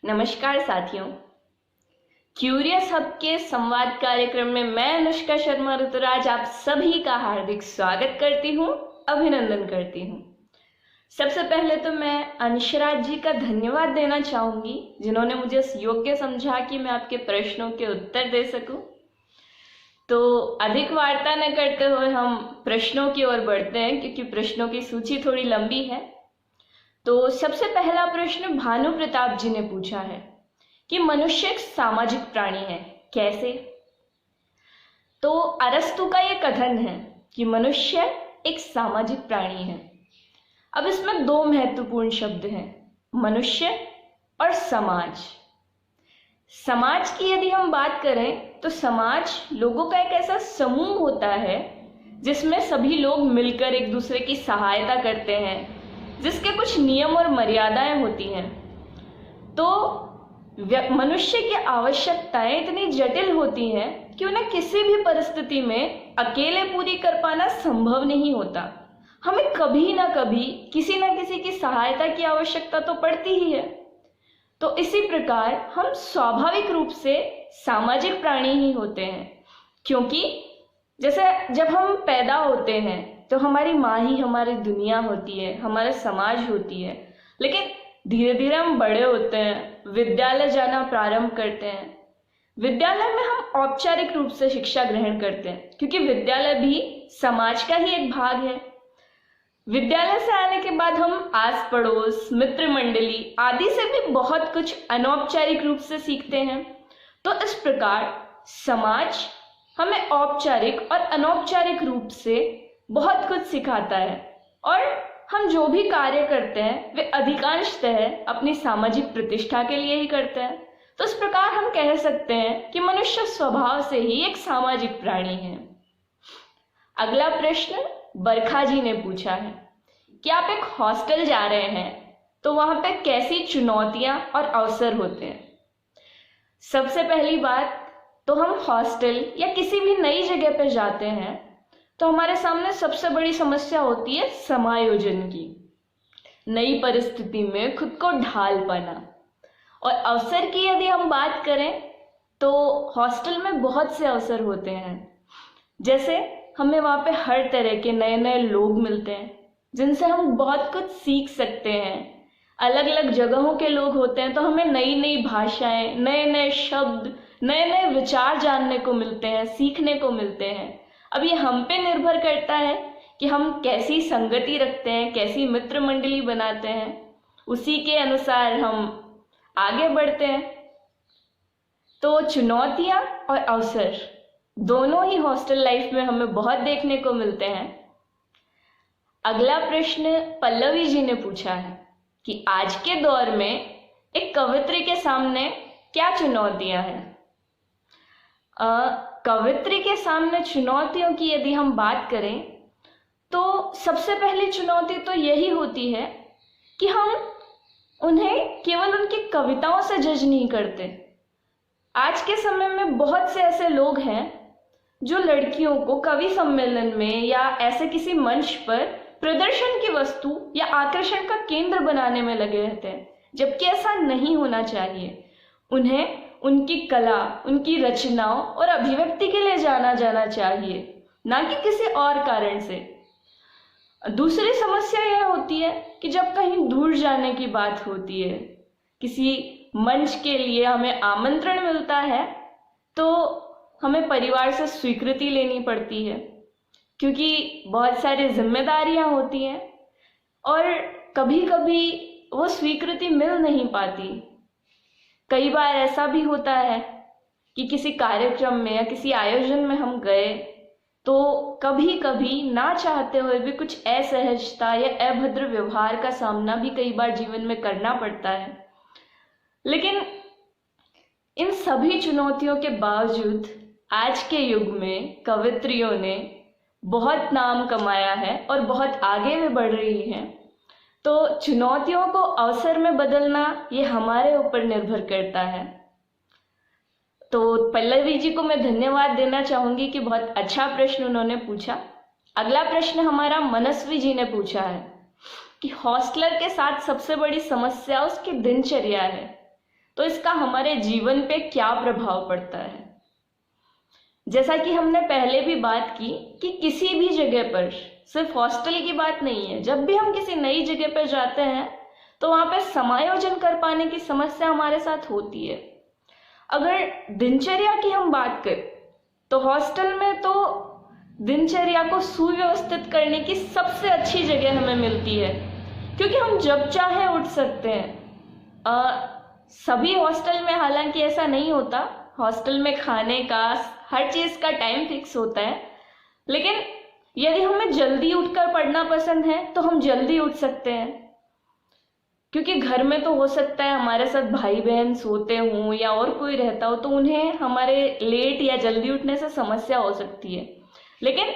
नमस्कार साथियों, curious hub के संवाद कार्यक्रम में मैं अनुष्का शर्मा ऋतुराज आप सभी का हार्दिक स्वागत करती हूँ, अभिनंदन करती हूँ। सबसे पहले तो मैं अंशराज जी का धन्यवाद देना चाहूंगी जिन्होंने मुझे इस योग्य समझा कि मैं आपके प्रश्नों के उत्तर दे सकूं। तो अधिक वार्ता न करते हुए हम प्रश्नों की ओर बढ़ते हैं क्योंकि प्रश्नों की सूची थोड़ी लंबी है। तो सबसे पहला प्रश्न भानु प्रताप जी ने पूछा है कि मनुष्य एक सामाजिक प्राणी है, कैसे? तो अरस्तु का यह कथन है कि मनुष्य एक सामाजिक प्राणी है। अब इसमें दो महत्वपूर्ण शब्द हैं, मनुष्य और समाज। समाज की यदि हम बात करें तो समाज लोगों का एक ऐसा समूह होता है जिसमें सभी लोग मिलकर एक दूसरे की सहायता करते हैं, जिसके कुछ नियम और मर्यादाएं होती हैं। तो मनुष्य की आवश्यकताएं इतनी जटिल होती हैं कि उन्हें किसी भी परिस्थिति में अकेले पूरी कर पाना संभव नहीं होता। हमें कभी ना कभी किसी ना किसी की सहायता की आवश्यकता तो पड़ती ही है। तो इसी प्रकार हम स्वाभाविक रूप से सामाजिक प्राणी ही होते हैं, क्योंकि जैसे जब हम पैदा होते हैं तो हमारी माँ ही हमारी दुनिया होती है, हमारा समाज होती है। लेकिन धीरे धीरे हम बड़े होते हैं, विद्यालय जाना प्रारंभ करते हैं। विद्यालय में हम औपचारिक रूप से शिक्षा ग्रहण करते हैं क्योंकि विद्यालय भी समाज का ही एक भाग है। विद्यालय से आने के बाद हम आस पड़ोस, मित्र मंडली आदि से भी बहुत कुछ अनौपचारिक रूप से सीखते हैं। तो इस प्रकार समाज हमें औपचारिक और अनौपचारिक रूप से बहुत कुछ सिखाता है और हम जो भी कार्य करते हैं वे अधिकांशतः अपनी सामाजिक प्रतिष्ठा के लिए ही करते हैं। तो इस प्रकार हम कह सकते हैं कि मनुष्य स्वभाव से ही एक सामाजिक प्राणी है। अगला प्रश्न बरखा जी ने पूछा है कि आप एक हॉस्टल जा रहे हैं तो वहां पे कैसी चुनौतियां और अवसर होते हैं। सबसे पहली बात तो हम हॉस्टल या किसी भी नई जगह पर जाते हैं तो हमारे सामने सबसे बड़ी समस्या होती है समायोजन की, नई परिस्थिति में खुद को ढाल पाना। और अवसर की यदि हम बात करें तो हॉस्टल में बहुत से अवसर होते हैं। जैसे हमें वहाँ पे हर तरह के नए नए लोग मिलते हैं जिनसे हम बहुत कुछ सीख सकते हैं। अलग अलग जगहों के लोग होते हैं तो हमें नई नई भाषाएं, नए नए शब्द, नए नए विचार जानने को मिलते हैं, सीखने को मिलते हैं। अब ये हम पे निर्भर करता है कि हम कैसी संगति रखते हैं, कैसी मित्र मंडली बनाते हैं, उसी के अनुसार हम आगे बढ़ते हैं। तो चुनौतियां और अवसर दोनों ही हॉस्टल लाइफ में हमें बहुत देखने को मिलते हैं। अगला प्रश्न पल्लवी जी ने पूछा है कि आज के दौर में एक कवयित्री के सामने क्या चुनौतियां हैं। कवयित्री के सामने चुनौतियों की यदि हम बात करें तो सबसे पहली चुनौती तो यही होती है कि हम उन्हें केवल उनकी कविताओं से जज नहीं करते। आज के समय में बहुत से ऐसे लोग हैं जो लड़कियों को कवि सम्मेलन में या ऐसे किसी मंच पर प्रदर्शन की वस्तु या आकर्षण का केंद्र बनाने में लगे रहते हैं, जबकि ऐसा नहीं होना चाहिए। उन्हें उनकी कला, उनकी रचनाओं और अभिव्यक्ति के लिए जाना जाना चाहिए, ना कि किसी और कारण से। दूसरी समस्या यह होती है कि जब कहीं दूर जाने की बात होती है, किसी मंच के लिए हमें आमंत्रण मिलता है, तो हमें परिवार से स्वीकृति लेनी पड़ती है क्योंकि बहुत सारी जिम्मेदारियां होती हैं और कभी कभी वो स्वीकृति मिल नहीं पाती। कई बार ऐसा भी होता है कि किसी कार्यक्रम में या किसी आयोजन में हम गए तो कभी कभी ना चाहते हुए भी कुछ असहजता या अभद्र व्यवहार का सामना भी कई बार जीवन में करना पड़ता है। लेकिन इन सभी चुनौतियों के बावजूद आज के युग में कवयित्रियों ने बहुत नाम कमाया है और बहुत आगे भी बढ़ रही हैं। तो चुनौतियों को अवसर में बदलना ये हमारे ऊपर निर्भर करता है। तो पल्लवी जी को मैं धन्यवाद देना चाहूंगी कि बहुत अच्छा प्रश्न उन्होंने पूछा। अगला प्रश्न हमारा मनस्वी जी ने पूछा है कि हॉस्टलर के साथ सबसे बड़ी समस्या उसकी दिनचर्या है। तो इसका हमारे जीवन पे क्या प्रभाव पड़ता है। जैसा कि हमने पहले भी बात की कि किसी भी जगह पर, सिर्फ हॉस्टल की बात नहीं है, जब भी हम किसी नई जगह पर जाते हैं तो वहां पे समायोजन कर पाने की समस्या हमारे साथ होती है। अगर दिनचर्या की हम बात करें तो हॉस्टल में तो दिनचर्या को सुव्यवस्थित करने की सबसे अच्छी जगह हमें मिलती है, क्योंकि हम जब चाहे उठ सकते हैं। सभी हॉस्टल में हालांकि ऐसा नहीं होता, हॉस्टल में खाने का हर चीज़ का टाइम फिक्स होता है, लेकिन यदि हमें जल्दी उठकर पढ़ना पसंद है तो हम जल्दी उठ सकते हैं। क्योंकि घर में तो हो सकता है हमारे साथ भाई बहन सोते हों या और कोई रहता हो, तो उन्हें हमारे लेट या जल्दी उठने से समस्या हो सकती है। लेकिन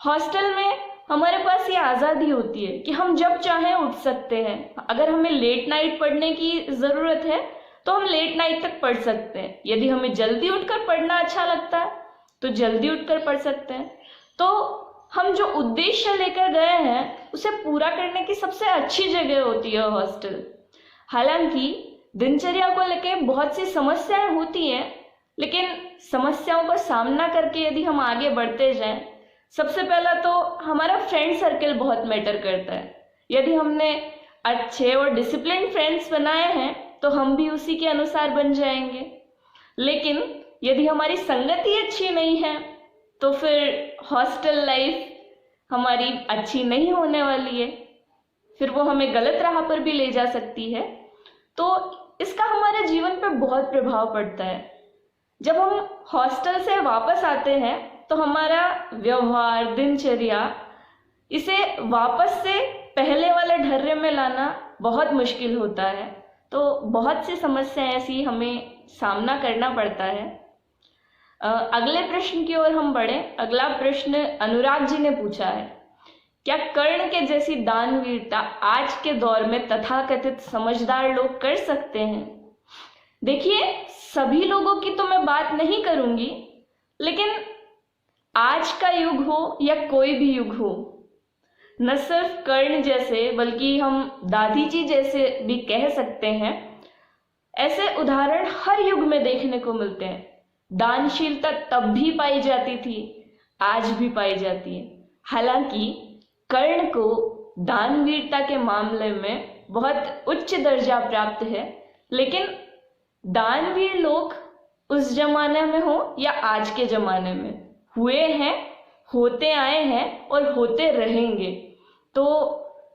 हॉस्टल में हमारे पास ये आज़ादी होती है कि हम जब चाहें उठ सकते हैं। अगर हमें लेट नाइट पढ़ने की ज़रूरत है तो हम लेट नाइट तक पढ़ सकते हैं। यदि हमें जल्दी उठकर पढ़ना अच्छा लगता है तो जल्दी उठकर पढ़ सकते हैं। तो हम जो उद्देश्य लेकर गए हैं उसे पूरा करने की सबसे अच्छी जगह होती है हॉस्टल। हालांकि दिनचर्या को लेकर बहुत सी समस्याएं होती हैं, लेकिन समस्याओं का सामना करके यदि हम आगे बढ़ते जाएं, सबसे पहला तो हमारा फ्रेंड सर्कल बहुत मैटर करता है। यदि हमने अच्छे और डिसिप्लिन फ्रेंड्स बनाए हैं तो हम भी उसी के अनुसार बन जाएंगे। लेकिन यदि हमारी संगति अच्छी नहीं है तो फिर हॉस्टल लाइफ हमारी अच्छी नहीं होने वाली है, फिर वो हमें गलत राह पर भी ले जा सकती है। तो इसका हमारे जीवन पर बहुत प्रभाव पड़ता है। जब हम हॉस्टल से वापस आते हैं तो हमारा व्यवहार, दिनचर्या, इसे वापस से पहले वाले ढर्रे में लाना बहुत मुश्किल होता है। तो बहुत सी समस्याएं ऐसी हमें सामना करना पड़ता है। अगले प्रश्न की ओर हम बढ़े। अगला प्रश्न अनुराग जी ने पूछा है, क्या कर्ण के जैसी दानवीरता आज के दौर में तथाकथित समझदार लोग कर सकते हैं? देखिए, सभी लोगों की तो मैं बात नहीं करूंगी, लेकिन आज का युग हो या कोई भी युग हो, न सिर्फ कर्ण जैसे बल्कि हम दादी जी जैसे भी कह सकते हैं, ऐसे उदाहरण हर युग में देखने को मिलते हैं। दानशीलता तब भी पाई जाती थी, आज भी पाई जाती है। हालांकि कर्ण को दानवीरता के मामले में बहुत उच्च दर्जा प्राप्त है, लेकिन दानवीर लोग उस जमाने में हो या आज के जमाने में हुए हैं, होते आए हैं और होते रहेंगे। तो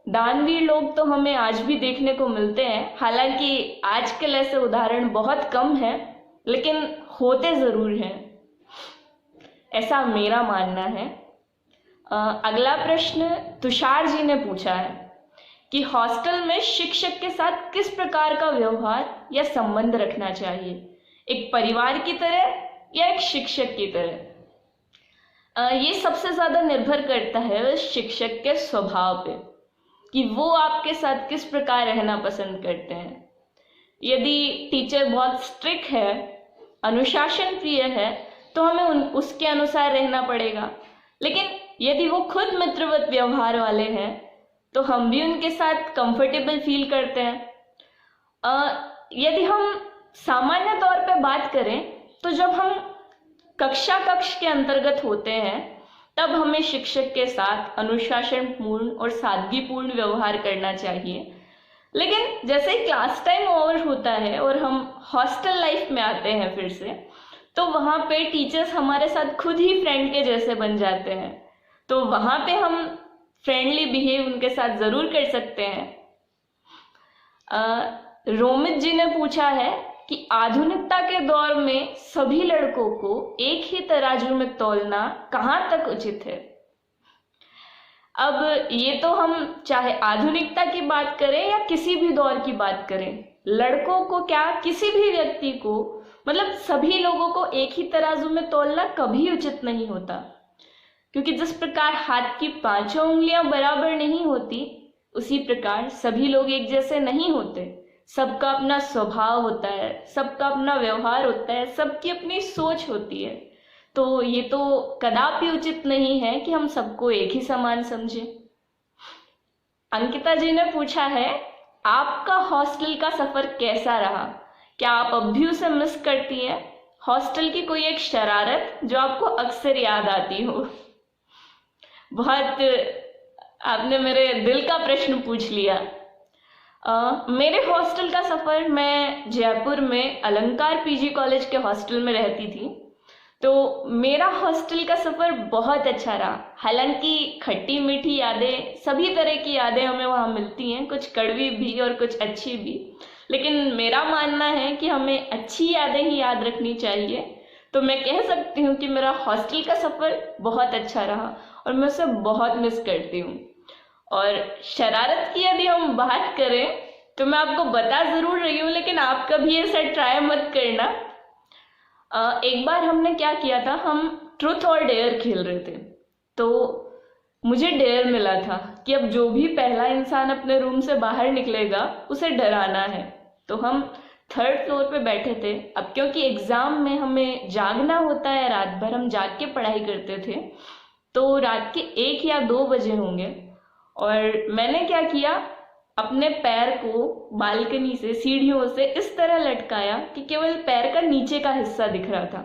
दानवीर लोग तो हमें आज भी देखने को मिलते हैं। हालांकि आजकल ऐसे उदाहरण बहुत कम हैं, लेकिन होते जरूर हैं, ऐसा मेरा मानना है। अगला प्रश्न तुषार जी ने पूछा है कि हॉस्टल में शिक्षक के साथ किस प्रकार का व्यवहार या संबंध रखना चाहिए, एक परिवार की तरह या एक शिक्षक की तरह? ये सबसे ज्यादा निर्भर करता है शिक्षक के स्वभाव पे कि वो आपके साथ किस प्रकार रहना पसंद करते हैं। यदि टीचर बहुत स्ट्रिक्ट है, अनुशासन प्रिय है, तो हमें उसके अनुसार रहना पड़ेगा। लेकिन यदि वो खुद मित्रवत व्यवहार वाले हैं तो हम भी उनके साथ कंफर्टेबल फील करते हैं। यदि हम सामान्य तौर पे बात करें तो जब हम कक्ष के अंतर्गत होते हैं तब हमें शिक्षक के साथ अनुशासनपूर्ण और सादगीपूर्ण व्यवहार करना चाहिए। लेकिन जैसे ही क्लास टाइम ओवर होता है और हम हॉस्टल लाइफ में आते हैं फिर से, तो वहाँ पे टीचर्स हमारे साथ खुद ही फ्रेंड के जैसे बन जाते हैं। तो वहाँ पे हम फ्रेंडली बिहेव उनके साथ जरूर कर सकते हैं। रोमित जी ने पूछा है कि आधुनिकता के दौर में सभी लड़कों को एक ही तराजू में तौलना कहाँ तक उचित है? अब ये तो हम चाहे आधुनिकता की बात करें या किसी भी दौर की बात करें, लड़कों को क्या किसी भी व्यक्ति को, मतलब सभी लोगों को एक ही तराजू में तौलना कभी उचित नहीं होता। क्योंकि जिस प्रकार हाथ की पांचों उंगलियां बराबर नहीं होती, उसी प्रकार सभी लोग एक जैसे नहीं होते। सबका अपना स्वभाव होता है, सबका अपना व्यवहार होता है, सबकी अपनी सोच होती है। तो ये तो कदापि उचित नहीं है कि हम सबको एक ही समान समझें। अंकिता जी ने पूछा है, आपका हॉस्टल का सफर कैसा रहा? क्या आप अब भी उसे मिस करती हैं? हॉस्टल की कोई एक शरारत जो आपको अक्सर याद आती हो? बहुत आपने मेरे दिल का प्रश्न पूछ लिया। मेरे हॉस्टल का सफ़र, मैं जयपुर में अलंकार पीजी कॉलेज के हॉस्टल में रहती थी, तो मेरा हॉस्टल का सफ़र बहुत अच्छा रहा। हालांकि खट्टी मीठी यादें, सभी तरह की यादें हमें वहाँ मिलती हैं, कुछ कड़वी भी और कुछ अच्छी भी, लेकिन मेरा मानना है कि हमें अच्छी यादें ही याद रखनी चाहिए। तो मैं कह सकती हूँ कि मेरा हॉस्टल का सफ़र बहुत अच्छा रहा और मैं उसे बहुत मिस करती हूँ। और शरारत की यदि हम बात करें तो मैं आपको बता ज़रूर रही हूँ, लेकिन आप कभी ऐसा ट्राई मत करना। एक बार हमने क्या किया था, हम ट्रूथ और डेयर खेल रहे थे, तो मुझे डेयर मिला था कि अब जो भी पहला इंसान अपने रूम से बाहर निकलेगा उसे डराना है। तो हम 3rd फ्लोर पे बैठे थे। अब क्योंकि एग्ज़ाम में हमें जागना होता है, रात भर हम जाग के पढ़ाई करते थे, तो रात के 1 या 2 बजे होंगे और मैंने क्या किया, अपने पैर को बालकनी से, सीढ़ियों से इस तरह लटकाया कि केवल पैर का नीचे का हिस्सा दिख रहा था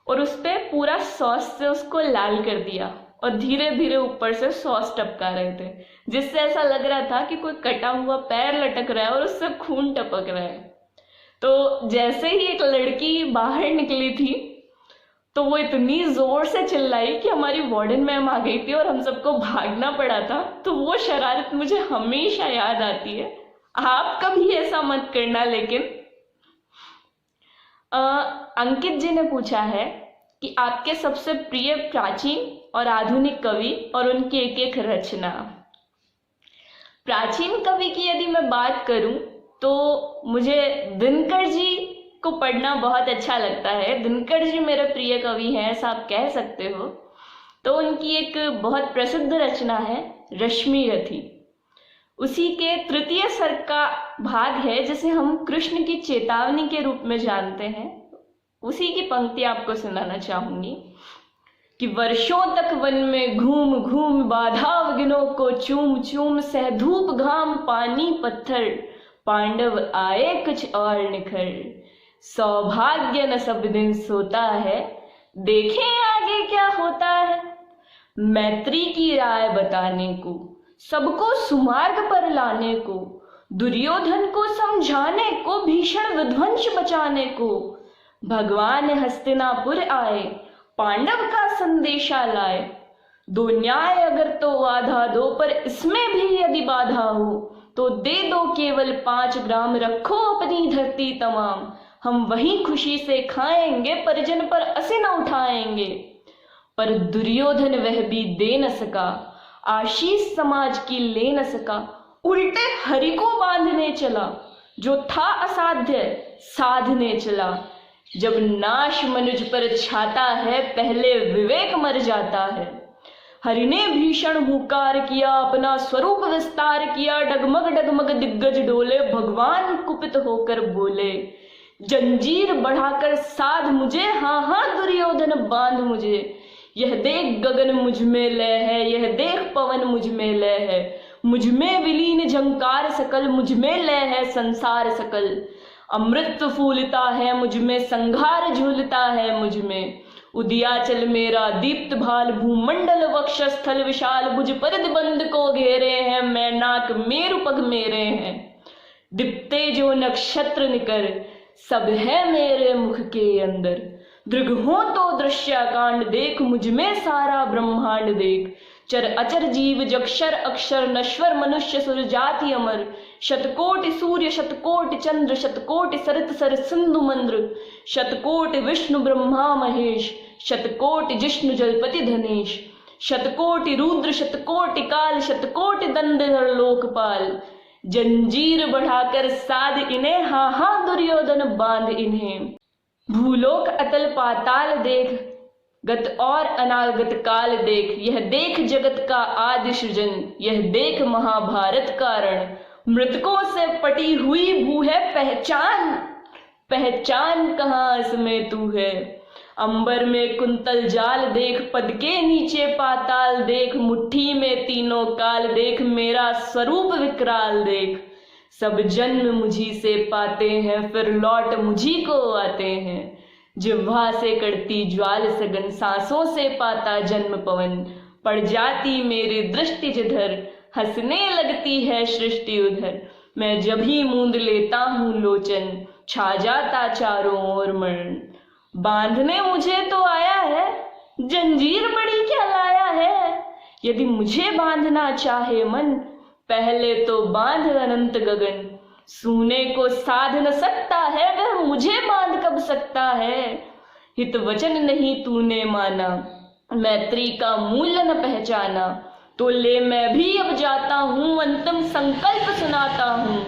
और उस पर पूरा सॉस से उसको लाल कर दिया और धीरे धीरे ऊपर से सॉस टपका रहे थे, जिससे ऐसा लग रहा था कि कोई कटा हुआ पैर लटक रहा है और उससे खून टपक रहा है। तो जैसे ही एक लड़की बाहर निकली थी तो वो इतनी जोर से चिल्लाई कि हमारी वार्डन मैम आ गई थी और हम सबको भागना पड़ा था। तो वो शरारत मुझे हमेशा याद आती है। आप कभी ऐसा मत करना। लेकिन अंकित जी ने पूछा है कि आपके सबसे प्रिय प्राचीन और आधुनिक कवि और उनकी एक एक रचना। प्राचीन कवि की यदि मैं बात करूं तो मुझे दिनकर जी को पढ़ना बहुत अच्छा लगता है। दिनकर जी मेरे प्रिय कवि हैं, ऐसा आप कह सकते हो। तो उनकी एक बहुत प्रसिद्ध रचना है रश्मि रथी। उसी के 3य सर्ग का भाग है जिसे हम कृष्ण की चेतावनी के रूप में जानते हैं। उसी की पंक्ति आपको सुनाना चाहूंगी कि वर्षों तक वन में घूम घूम बाधा विघ्नों को चूम चूम, सह धूप घाम पानी पत्थर, पांडव आए कुछ और निखर। सौभाग्य न सब दिन सोता है, देखें आगे क्या होता है। मैत्री की राय बताने को, सबको सुमार्ग पर लाने को, दुर्योधन को समझाने को, भीषण विध्वंस बचाने को, भगवान हस्तिनापुर आए, पांडव का संदेशा लाए। दो न्याय अगर तो आधा दो, पर इसमें भी यदि बाधा हो तो दे दो केवल 5 ग्राम, रखो अपनी धरती तमाम। हम वहीं खुशी से खाएंगे, परिजन पर असे न उठाएंगे। पर दुर्योधन वह भी दे न सका, आशीष समाज की ले न सका। उल्टे हरि को बांधने चला, जो था असाध्य साधने चला। जब नाश मनुज पर छाता है, पहले विवेक मर जाता है। हरि ने भीषण हुंकार किया, अपना स्वरूप विस्तार किया। डगमग डगमग दिग्गज डोले, भगवान कुपित होकर बोले, जंजीर बढ़ाकर साध मुझे, हाँ हाँ दुर्योधन बांध मुझे। यह देख गगन मुझ में लय है, यह देख पवन मुझ में लय है। मुझ में विलीन झंकार सकल, मुझ में लय है संसार सकल। अमृत फूलता है मुझ में, संघार झूलता है मुझ में। उदियाचल मेरा दीप्त भाल, भूमंडल वक्षस्थल विशाल। भुज परिध बंद को घेरे हैं, मैनाक मेरु पग मेरे हैं। दिप्ते जो नक्षत्र निकर, सब है मेरे मुख के अंदर। दृग हो तो दृश्याकांड देख, मुझ में सारा ब्रह्मांड देख। चर अचर जीव जक्षर अक्षर, नश्वर मनुष्य सुर जाति अमर। शतकोटि सूर्य शतकोटि चंद्र, शतकोटि सरित सर सिंधु मंद्र। शतकोटि विष्णु ब्रह्मा महेश, शतकोटि जिष्णु जलपति धनेश। शतकोटि रुद्र शतकोटि काल, शतकोटि दंडधर लोकपाल। जंजीर बढ़ाकर साध इन्हें, हाँ हाँ दुर्योधन बांध इन्हें। भूलोक अतल पाताल देख, गत और अनागत काल देख। यह देख जगत का आदि सृजन, यह देख महाभारत का रण। मृतकों से पटी हुई भू है पहचान, पहचान कहाँ इसमें तू है। अंबर में कुंतल जाल देख, पद के नीचे पाताल देख। मुट्ठी में तीनों काल देख, मेरा स्वरूप विकराल देख। सब जन्म मुझी से पाते हैं, फिर लौट मुझी को आते हैं। जिह्वा से कड़ती ज्वाल सघन, सांसों से पाता जन्म पवन। पड़ जाती मेरी दृष्टि जिधर, हंसने लगती है सृष्टि उधर। मैं जब ही मूंद लेता हूँ लोचन, छा जाता चारों ओर मरण। बांधने मुझे तो आया है, जंजीर बड़ी क्या लाया है। यदि मुझे बांधना चाहे मन, पहले तो बांध अनंत गगन। सूने को साध न सकता है, वह मुझे बांध कब सकता है। हित वचन नहीं तूने माना, मैत्री का मूल्य न पहचाना। तो ले मैं भी अब जाता हूँ, अंतिम संकल्प सुनाता हूँ।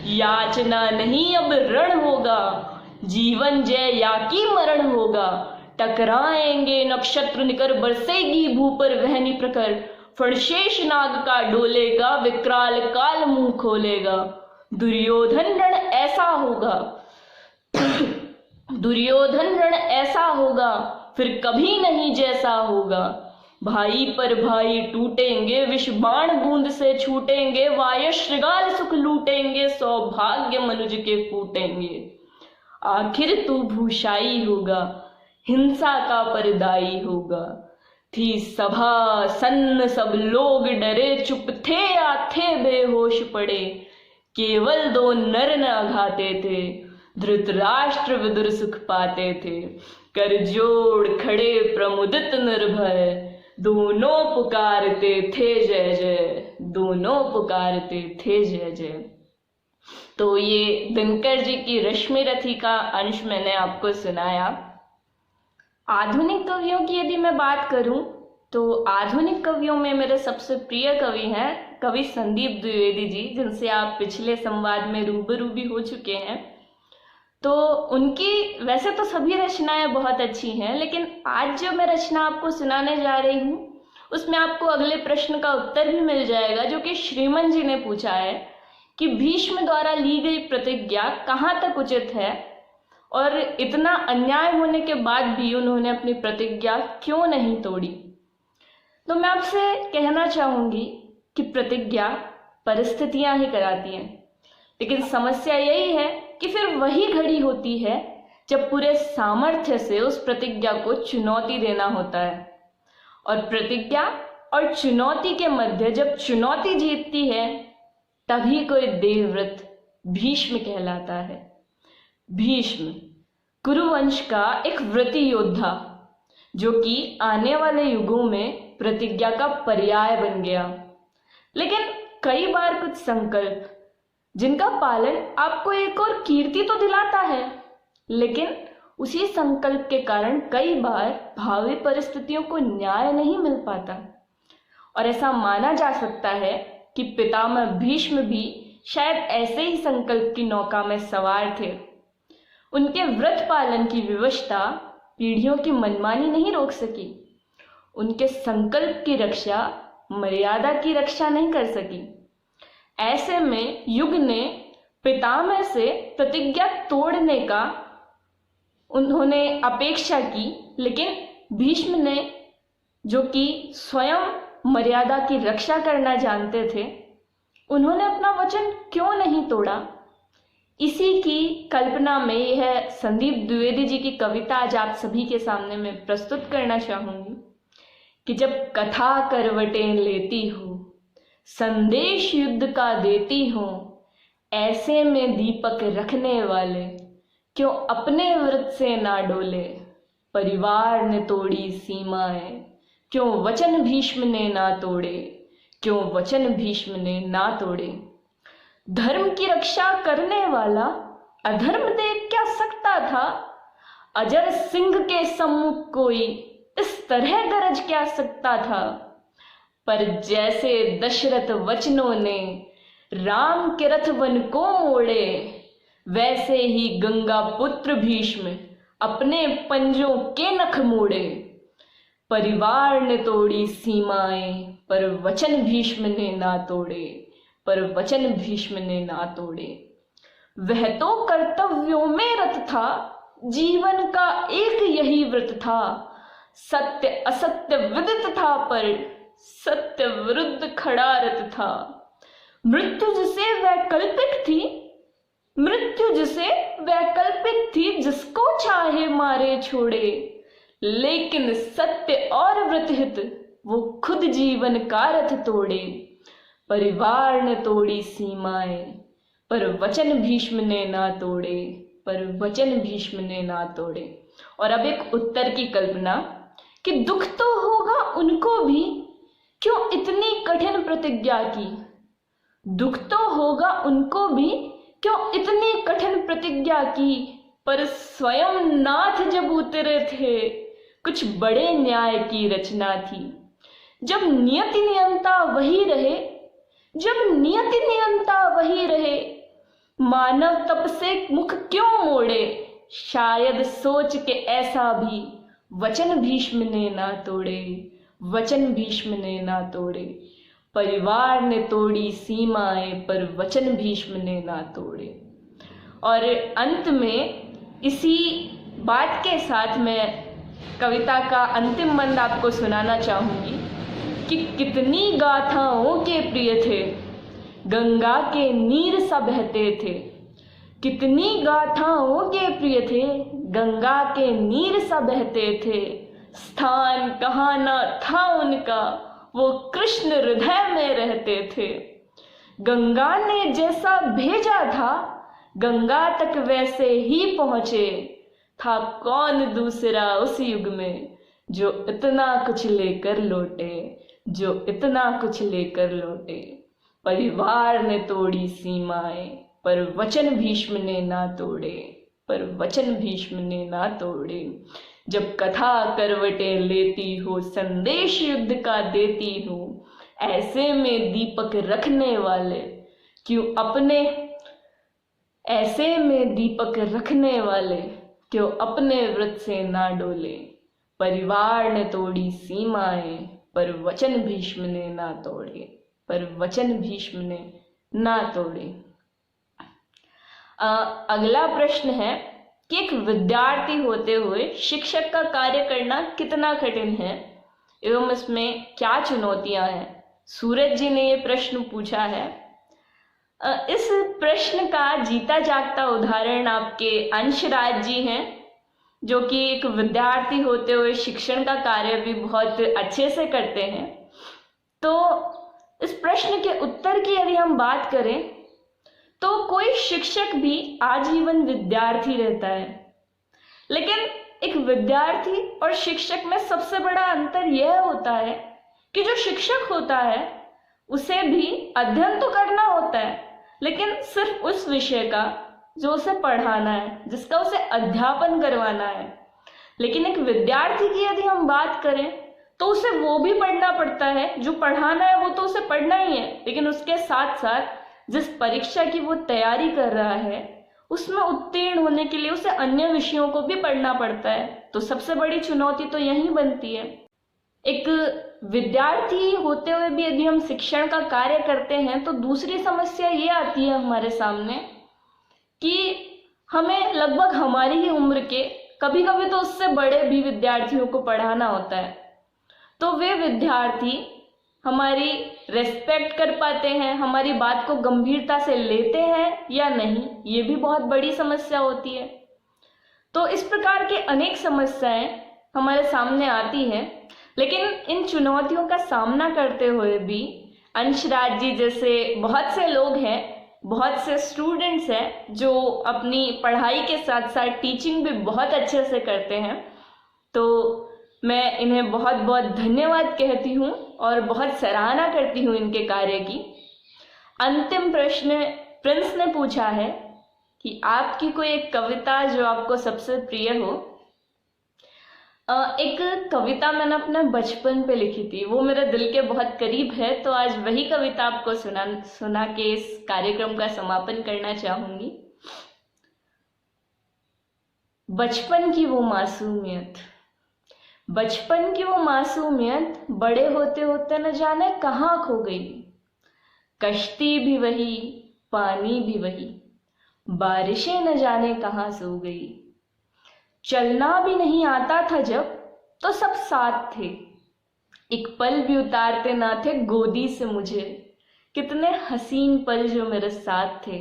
याचना नहीं अब रण होगा, जीवन जय या की मरण होगा। टकराएंगे नक्षत्र निकर, बरसेगी भू पर वहनी प्रखर। फणशेष नाग का डोलेगा, विकराल काल मुंह खोलेगा। दुर्योधन रण ऐसा होगा दुर्योधन रण ऐसा होगा, फिर कभी नहीं जैसा होगा। भाई पर भाई टूटेंगे, विष बाण बूंद से छूटेंगे। वायु श्रृगाल सुख लूटेंगे, सौभाग्य मनुज के फूटेंगे। आखिर तू भूषाई होगा, हिंसा का परदाई होगा। थी सभा सन्न, सब लोग डरे, चुप थे या थे बेहोश पड़े। केवल दो नर न अघाते थे, धृतराष्ट्र विदुर सुख पाते थे। कर जोड़ खड़े प्रमुदित निर्भय, दोनों पुकारते थे जय जय। दोनों पुकारते थे जय जय। तो ये दिनकर जी की रश्मि रथी का अंश मैंने आपको सुनाया। आधुनिक कवियों की यदि मैं बात करूं तो आधुनिक कवियों में मेरे सबसे प्रिय कवि हैं कवि संदीप द्विवेदी जी, जिनसे आप पिछले संवाद में रूबरू भी हो चुके हैं। तो उनकी वैसे तो सभी रचनाएं बहुत अच्छी हैं, लेकिन आज जो मैं रचना आपको सुनाने जा रही हूँ उसमें आपको अगले प्रश्न का उत्तर भी मिल जाएगा, जो कि श्रीमन जी ने पूछा है कि भीष्म द्वारा ली गई प्रतिज्ञा कहाँ तक उचित है और इतना अन्याय होने के बाद भी उन्होंने अपनी प्रतिज्ञा क्यों नहीं तोड़ी। तो मैं आपसे कहना चाहूंगी कि प्रतिज्ञा परिस्थितियां ही कराती हैं, लेकिन समस्या यही है कि फिर वही घड़ी होती है जब पूरे सामर्थ्य से उस प्रतिज्ञा को चुनौती देना होता है। और प्रतिज्ञा और चुनौती के मध्य जब चुनौती जीतती है तभी कोई देवव्रत भीष्म कहलाता है। भीष्म कुरुवंश का एक व्रती योद्धा, जो कि आने वाले युगों में प्रतिज्ञा का पर्याय बन गया। लेकिन कई बार कुछ संकल्प जिनका पालन आपको एक और कीर्ति तो दिलाता है, लेकिन उसी संकल्प के कारण कई बार भावी परिस्थितियों को न्याय नहीं मिल पाता। और ऐसा माना जा सकता है कि पितामह भीष्म भी शायद ऐसे ही संकल्प की नौका में सवार थे। उनके व्रत पालन की विवशता पीढ़ियों की मनमानी नहीं रोक सकी। उनके संकल्प की रक्षा मर्यादा की रक्षा नहीं कर सकी। ऐसे में युग ने पितामह से प्रतिज्ञा तोड़ने का उन्होंने अपेक्षा की, लेकिन भीष्म ने, जो कि स्वयं मर्यादा की रक्षा करना जानते थे, उन्होंने अपना वचन क्यों नहीं तोड़ा। इसी की कल्पना में यह संदीप द्विवेदी जी की कविता आज आप सभी के सामने मैं प्रस्तुत करना चाहूंगी कि जब कथा करवटें लेती हो, संदेश युद्ध का देती हो, ऐसे में दीपक रखने वाले क्यों अपने व्रत से ना डोले। परिवार ने तोड़ी सीमाएं, क्यों वचन भीष्म ने ना तोड़े। क्यों वचन भीष्म ने ना तोड़े। धर्म की रक्षा करने वाला अधर्म देख क्या सकता था। अजर सिंह के सम्मुख कोई इस तरह गरज क्या सकता था। पर जैसे दशरथ वचनों ने राम के रथ वन को मोड़े, वैसे ही गंगा पुत्र भीष्म अपने पंजों के नख मोड़े। परिवार ने तोड़ी सीमाएं, पर वचन भीष्म ने ना तोड़े। पर वचन भीष्म ने ना तोड़े। वह तो कर्तव्यों में रत था, जीवन का एक यही व्रत था। सत्य असत्य विदित था, पर सत्य विरुद्ध खड़ा रत था। मृत्यु जिसे वैकल्पिक थी, मृत्यु जिसे वैकल्पिक थी, जिसको चाहे मारे छोड़े, लेकिन सत्य और व्रतहित वो खुद जीवन का रथ तोड़े। परिवार ने तोड़ी सीमाएं, पर वचन भीष्म ने ना तोड़े, पर वचन भीष्म ने ना तोड़े। और अब एक उत्तर की कल्पना कि दुख तो होगा उनको भी, क्यों इतनी कठिन प्रतिज्ञा की। दुख तो होगा उनको भी, क्यों इतनी कठिन प्रतिज्ञा की। पर स्वयं नाथ जब उतरे थे, कुछ बड़े न्याय की रचना थी। जब नियति नियंता वही रहे, जब नियति नियंता वही रहे, मानव तप से मुख क्यों मोड़े। शायद सोच के ऐसा भी वचन भीष्म ने ना तोड़े, वचन भीष्म ने ना तोड़े। परिवार ने तोड़ी सीमाएं, पर वचन भीष्म ने ना तोड़े। और अंत में इसी बात के साथ मैं कविता का अंतिम बंद आपको सुनाना चाहूंगी कि कितनी गाथाओं के प्रिय थे, गंगा के नीर सा बहते थे। कितनी गाथाओं के प्रिय थे, गंगा के नीर सा बहते थे। स्थान कहाँ न था उनका, वो कृष्ण हृदय में रहते थे। गंगा ने जैसा भेजा था, गंगा तक वैसे ही पहुंचे। था कौन दूसरा उस युग में, जो इतना कुछ लेकर लौटे, जो इतना कुछ लेकर लौटे। परिवार ने तोड़ी सीमाएं, पर वचन भीष्म ने ना तोड़े, पर वचन भीष्म ने ना तोड़े। जब कथा करवटें लेती हो, संदेश युद्ध का देती हो, ऐसे में दीपक रखने वाले क्यों अपने, ऐसे में दीपक रखने वाले क्यों अपने व्रत से ना डोले। परिवार ने तोड़ी सीमाएं, पर वचन भीष्म ने ना तोड़े, पर वचन भीष्म ने ना तोड़े। अगला प्रश्न है कि एक विद्यार्थी होते हुए शिक्षक का कार्य करना कितना कठिन है एवं इसमें क्या चुनौतियां हैं। सूरज जी ने ये प्रश्न पूछा है। इस प्रश्न का जीता जागता उदाहरण आपके अंशराज जी हैं, जो कि एक विद्यार्थी होते हुए शिक्षण का कार्य भी बहुत अच्छे से करते हैं। तो इस प्रश्न के उत्तर की यदि हम बात करें तो कोई शिक्षक भी आजीवन विद्यार्थी रहता है, लेकिन एक विद्यार्थी और शिक्षक में सबसे बड़ा अंतर यह होता है कि जो शिक्षक होता है उसे भी अध्ययन तो करना होता है, लेकिन सिर्फ उस विषय का जो उसे पढ़ाना है, जिसका उसे अध्यापन करवाना है। लेकिन एक विद्यार्थी की यदि हम बात करें तो उसे वो भी पढ़ना पड़ता है, जो पढ़ाना है वो तो उसे पढ़ना ही है, लेकिन उसके साथ साथ जिस परीक्षा की वो तैयारी कर रहा है उसमें उत्तीर्ण होने के लिए उसे अन्य विषयों को भी पढ़ना पड़ता है। तो सबसे बड़ी चुनौती तो यही बनती है। एक विद्यार्थी होते हुए भी यदि हम शिक्षण का कार्य करते हैं तो दूसरी समस्या ये आती है हमारे सामने कि हमें लगभग हमारी ही उम्र के, कभी कभी तो उससे बड़े भी विद्यार्थियों को पढ़ाना होता है। तो वे विद्यार्थी हमारी रेस्पेक्ट कर पाते हैं, हमारी बात को गंभीरता से लेते हैं या नहीं, ये भी बहुत बड़ी समस्या होती है। तो इस प्रकार के अनेक समस्याएं हमारे सामने आती हैं, लेकिन इन चुनौतियों का सामना करते हुए भी अंशराज जी जैसे बहुत से लोग हैं, बहुत से स्टूडेंट्स हैं जो अपनी पढ़ाई के साथ साथ टीचिंग भी बहुत अच्छे से करते हैं। तो मैं इन्हें बहुत बहुत धन्यवाद कहती हूँ और बहुत सराहना करती हूँ इनके कार्य की। अंतिम प्रश्न प्रिंस ने पूछा है कि आपकी कोई एक कविता जो आपको सबसे प्रिय हो। एक कविता मैंने अपने बचपन पे लिखी थी, वो मेरे दिल के बहुत करीब है, तो आज वही कविता आपको सुना के इस कार्यक्रम का समापन करना चाहूंगी। बचपन की वो मासूमियत, बचपन की वो मासूमियत बड़े होते होते न जाने कहाँ खो गई। कश्ती भी वही, पानी भी वही, बारिशें न जाने कहाँ सो गई। चलना भी नहीं आता था जब तो सब साथ थे, एक पल भी उतारते ना थे गोदी से मुझे, कितने हसीन पल जो मेरे साथ थे।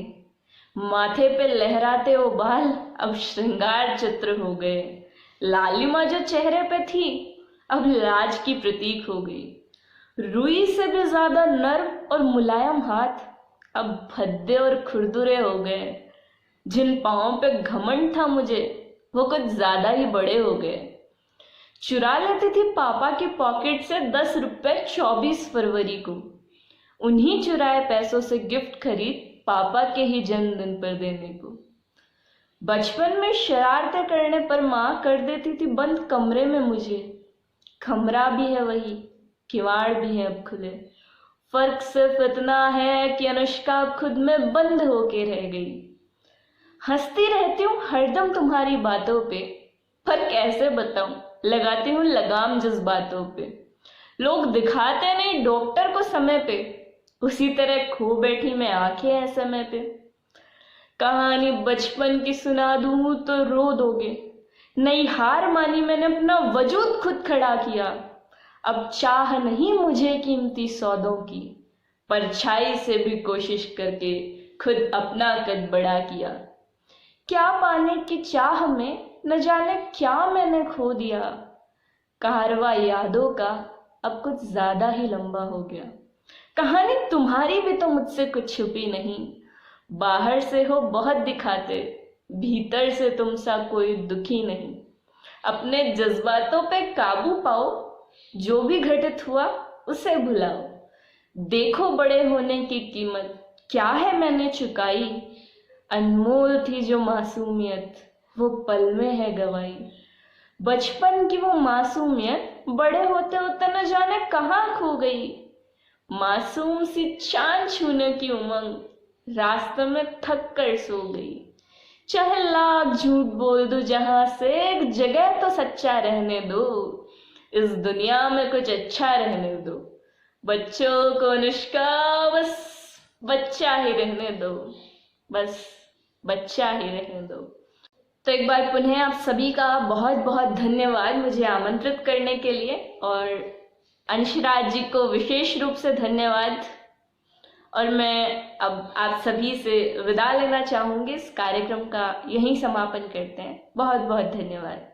माथे पे लहराते वो बाल अब श्रृंगार चित्र हो गए। लालिमा जो चेहरे पे थी अब लाज की प्रतीक हो गई। रुई से भी ज्यादा नर्म और मुलायम हाथ अब भद्दे और खुरदुरे हो गए। जिन पाँव पे घमंड था मुझे वो कुछ ज्यादा ही बड़े हो गए। चुरा लेती थी पापा की पॉकेट से 10 रुपए 24 फरवरी को। उन्हीं चुराए पैसों से गिफ्ट खरीद पापा के ही जन्मदिन पर देने को। बचपन में शरारतें करने पर माँ कर देती थी बंद कमरे में मुझे। कमरा भी है वही, किवाड़ भी है अब खुले। फर्क सिर्फ इतना है कि अनुष्का खुद में बंद होके रह गई। हंसती रहती हूँ हरदम तुम्हारी बातों पे, पर कैसे बताऊं लगाती हूँ लगाम जज्बातों पे। लोग दिखाते नहीं डॉक्टर को समय पे, उसी तरह खो बैठी मैं आंखें हैं समय पे। कहानी बचपन की सुना दूं तो रो दोगे। नई हार मानी मैंने अपना वजूद खुद खड़ा किया। अब चाह नहीं मुझे कीमती सौदों की, परछाई से भी कोशिश करके खुद अपना कद बड़ा किया। क्या पाने की चाह में न जाने क्या मैंने खो दिया। कारवा यादों का अब कुछ ज्यादा ही लंबा हो गया। कहानी तुम्हारी भी तो मुझसे कुछ छुपी नहीं। बाहर से हो बहुत दिखाते, भीतर से तुम सा कोई दुखी नहीं। अपने जज्बातों पे काबू पाओ, जो भी घटित हुआ उसे भुलाओ। देखो बड़े होने की कीमत क्या है मैंने चुकाई। अनमोल थी जो मासूमियत वो पल में है गवाई। बचपन की वो मासूमियत बड़े होते होते न जाने कहाँ खो गई। मासूम सी चांद छूने की उमंग रास्ते में थक कर सो गई। चाहे लाख झूठ बोल दो जहां से, एक जगह तो सच्चा रहने दो। इस दुनिया में कुछ अच्छा रहने दो। बच्चों को अनुष्का बस बच्चा ही रहने दो, बस बच्चा ही रहने दो। तो एक बार पुनः आप सभी का बहुत बहुत धन्यवाद मुझे आमंत्रित करने के लिए, और अंशराज जी को विशेष रूप से धन्यवाद। और मैं अब आप सभी से विदा लेना चाहूंगी। इस कार्यक्रम का यहीं समापन करते हैं। बहुत बहुत धन्यवाद।